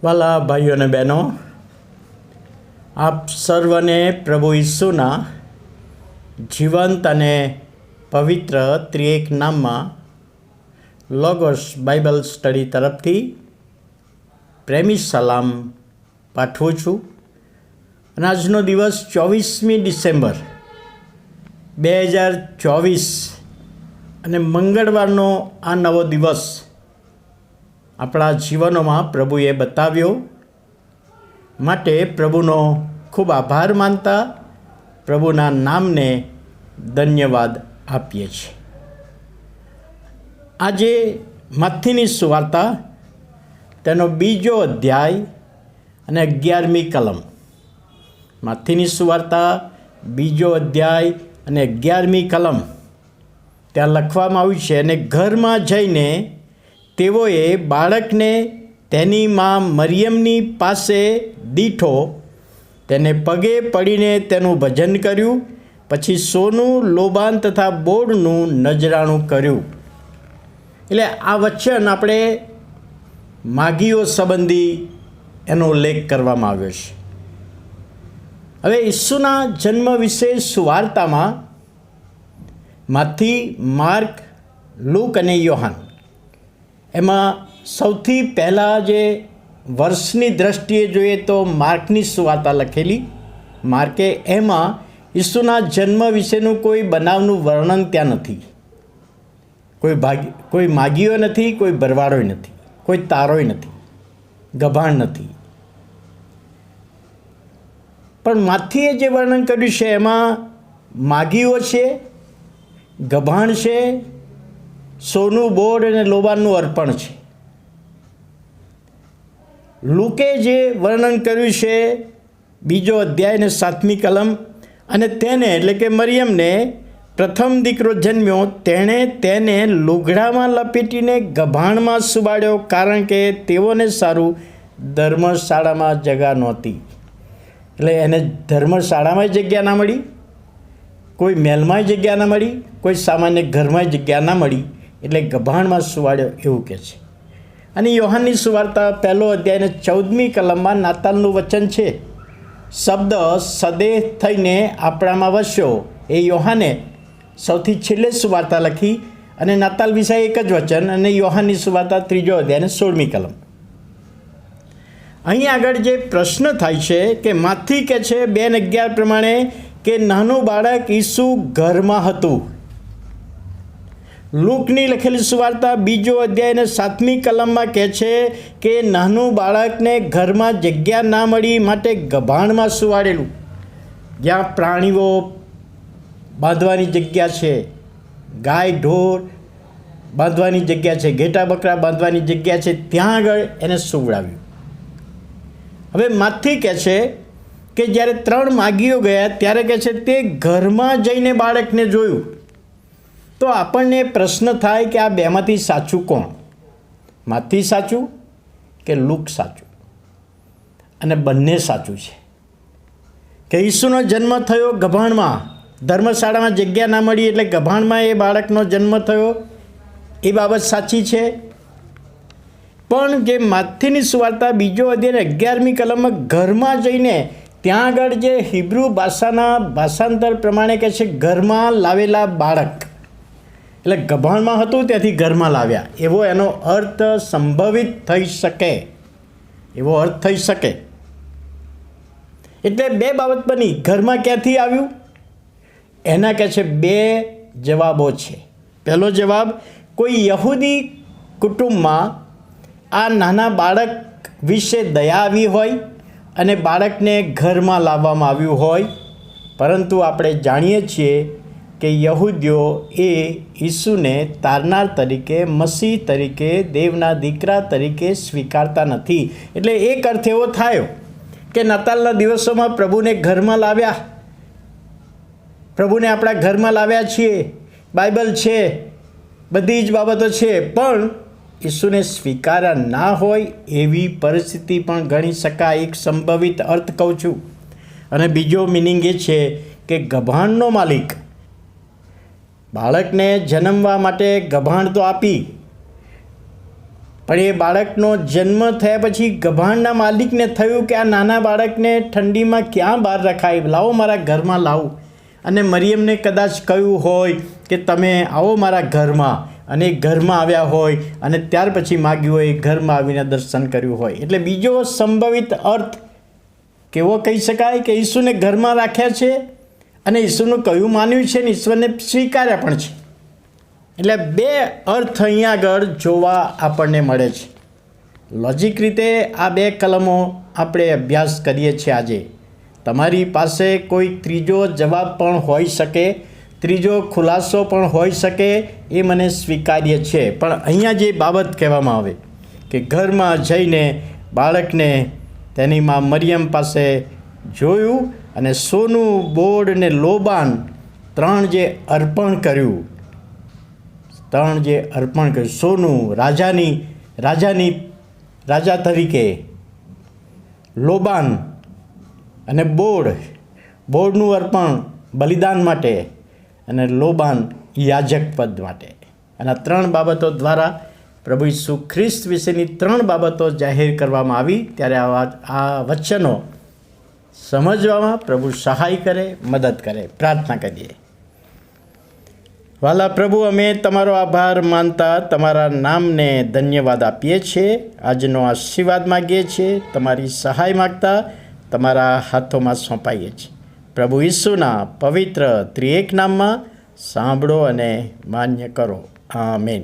વાલા ભાઈઓ અને બહેનો, આપ સર્વને પ્રભુ ઈસુના જીવંત અને પવિત્ર ત્રિએક નામમાં લોગોસ બાઇબલ સ્ટડી તરફથી પ્રેમી સલામ પાઠવું છું. અને આજનો દિવસ 24મી ડિસેમ્બર 2024 અને મંગળવારનો આ નવો દિવસ આપણા જીવનોમાં પ્રભુએ બતાવ્યો. માટે પ્રભુનો ખૂબ આભાર માનતા પ્રભુના નામને ધન્યવાદ આપીએ છીએ. આજે મત્થીની સુવાર્તા તેનો 2જો અધ્યાય અને 11મી કલમ. મત્થીની સુવાર્તા 2જો અધ્યાય અને 11મી કલમ ત્યાં લખવામાં આવ્યું છે, અને ઘરમાં જઈને તેઓએ બાળકને તેની માં મરિયમની પાસે દીઠો, તેને પગે પડીને તેનું ભજન કર્યું, પછી સોનું, લોબાન તથા બોળનું નજરાણું કર્યું. એટલે આ વચન આપણે માગીઓ સંબંધી એનો ઉલ્લેખ કરવામાં આવ્યો છે. હવે ઈસુના જન્મ વિશે સુવાર્તામાં માથી, માર્ક, લૂક અને યોહાન, એમાં સૌથી પહેલાં જે વર્ષની દ્રષ્ટિએ જોઈએ તો માર્કની સુવાર્તા લખેલી. માર્કે એમાં ઈસુના જન્મ વિશેનું કોઈ બનાવનું વર્ણન ત્યાં નથી. કોઈ માગીઓ નથી, કોઈ ભરવાડોય નથી, કોઈ તારોય નથી, ગભાણ નથી. પણ માથીએ જે વર્ણન કર્યું છે એમાં માગીઓ છે, ગભાણ છે, સોનું, બોળ અને લોબાનનું અર્પણ છે. લૂકે જે વર્ણન કર્યું છે 2જો અધ્યાય અને 7મી કલમ, અને તેને એટલે કે મરિયમને પ્રથમ દીકરો જન્મ્યો, તેણે તેને લુગડામાં લપેટીને ગભાણમાં સુબાડ્યો, કારણ કે તેઓને સારું ધર્મશાળામાં જગા નહોતી. એટલે એને ધર્મશાળામાં જગ્યા ના મળી, કોઈ મહેલમાં જગ્યા ના મળી, કોઈ સામાન્ય ઘરમાં જગ્યા ના મળી, એટલે ગભાણમાં સુવાડ્યો એવું કહે છે. અને યોહાનની સુવાર્તા 1લો અધ્યાય અને 14મી કલમમાં નાતાલનું વચન છે. શબ્દ સદેહ થઈને આપણામાં વસ્યો, એ યોહાને સૌથી છેલ્લે સુવાર્તા લખી, અને નાતાલ વિશે એક જ વચન, અને યોહાનની સુવાર્તા 3જો અધ્યાય અને 16મી કલમ. અહીં આગળ જે પ્રશ્ન થાય છે કે માથી કહે છે 2:11 પ્રમાણે કે નાનું બાળક ઈસુ ઘરમાં હતું. લૂકની લખેલી સુવાર્તા 2જો અધ્યાય અને 7મી કલમમાં કહે છે કે નાનું બાળકને ઘરમાં જગ્યા ના મળી, માટે ગભાણમાં સુવાડેલું. જ્યાં પ્રાણીઓ બાંધવાની જગ્યા છે, ગાય ઢોર બાંધવાની જગ્યા છે, ઘેટા બકરા બાંધવાની જગ્યા છે, ત્યાં આગળ એને સુવડાવ્યું. હવે માથી કહે છે કે જ્યારે 3 માગીઓ ગયા ત્યારે કહે છે તે ઘરમાં જઈને બાળકને જોયું. તો આપણને પ્રશ્ન થાય કે આ બેમાંથી સાચું કોણ? માથી સાચું કે લૂક સાચું? અને બંને સાચું છે કે ઈસુનો જન્મ થયો ગભાણમાં, ધર્મશાળામાં જગ્યા ના મળી એટલે ગભાણમાં એ બાળકનો જન્મ થયો, એ બાબત સાચી છે. પણ જે માથીની સુવાર્તા 2જો અધ્યાય 11મી કલમમાં ઘરમાં જઈને, ત્યાં આગળ જે હિબ્રુ ભાષાના ભાષાંતર પ્રમાણે કહે છે ઘરમાં લાવેલા બાળક, એટલે ગભાણમાં હતું ત્યાંથી ઘરમાં લાવ્યા, એવો એનો અર્થ સંભવિત થઈ શકે, એવો અર્થ થઈ શકે. એટલે 2 બાબત બની. ઘરમાં ક્યાંથી આવ્યું એના કહે છે 2 જવાબો છે. પહેલો જવાબ, કોઈ યહૂદી કુટુંબમાં આ નાના બાળક વિશે દયા આવી હોય અને બાળકને ઘરમાં લાવવામાં આવ્યું હોય. પરંતુ આપણે જાણીએ છીએ કે યહૂદીઓ એ ઈસુને તારનાર તરીકે, મસીહ તરીકે, દેવના દીકરા તરીકે સ્વીકારતા નથી. એટલે એક અર્થ એવો થયો કે નાતાલના દિવસોમાં પ્રભુને ઘરમાં લાવ્યા, પ્રભુને આપણા ઘરમાં લાવ્યા છીએ, બાઇબલ છે, બધી જ બાબતો છે, પણ ઈસુને સ્વીકાર્યા ના હોય એવી પરિસ્થિતિ પણ ગણી શકાય. એક સંભવિત અર્થ કહું છું. અને બીજો મિનિંગ એ છે કે ગભાણનો માલિક બાળકને જન્મવા માટે ગભાણ તો આપી, પણ એ બાળકનો જન્મ થયા પછી ગભાણના માલિકને થયું કે આ નાના બાળકને ઠંડીમાં ક્યાં બહાર રખાય, લાવો મારા ઘરમાં લાવું. અને મરિયમને કદાચ કહ્યું હોય કે તમે આવો મારા ઘરમાં, અને ઘરમાં આવ્યા હોય અને ત્યાર પછી માગ્યું હોય, ઘરમાં આવીને દર્શન કર્યું હોય. એટલે બીજો સંભવિત અર્થ કેવો કહી શકાય કે ઈસુને ઘરમાં રાખ્યા છે અને ઈસુનું કયું માન્યું છે ને ઈશ્વરને સ્વીકાર્યા પણ છે. એટલે બે અર્થ અહીંયા આગળ જોવા આપણને મળે છે. લોજિક રીતે આ બે કલમો આપણે અભ્યાસ કરીએ છીએ. આજે તમારી પાસે કોઈ ત્રીજો જવાબ પણ હોઈ શકે, ત્રીજો ખુલાસો પણ હોઈ શકે, એ મને સ્વીકાર્ય છે. પણ અહીંયા જે બાબત કહેવામાં આવે કે ઘરમાં જઈને બાળકને તેની માં મરિયમ પાસે જોયું અને સોનું, બોર્ડ અને લોબાન ત્રણ જે અર્પણ કર્યું, સોનું રાજા તરીકે, લોબાન અને બોર્ડનું અર્પણ બલિદાન માટે અને લોબાન યાજક પદ માટે. અને આ ત્રણ બાબતો દ્વારા પ્રભુ ઈસુ ખ્રિસ્ત વિશેની ત્રણ બાબતો જાહેર કરવામાં આવી. ત્યારે આ વચનો સમજવામાં પ્રભુ સહાય કરે, મદદ કરે. પ્રાર્થના કરીએ. વાલા પ્રભુ, અમે તમારો આભાર માનતા તમારા નામને ધન્યવાદ આપીએ છીએ. આજનો આશીર્વાદ માગીએ છીએ, તમારી સહાય માગતા તમારા હાથોમાં સોંપાઈએ છીએ. પ્રભુ ઈસુના પવિત્ર ત્રિએક નામમાં સાંભળો અને માન્ય કરો. આમેન.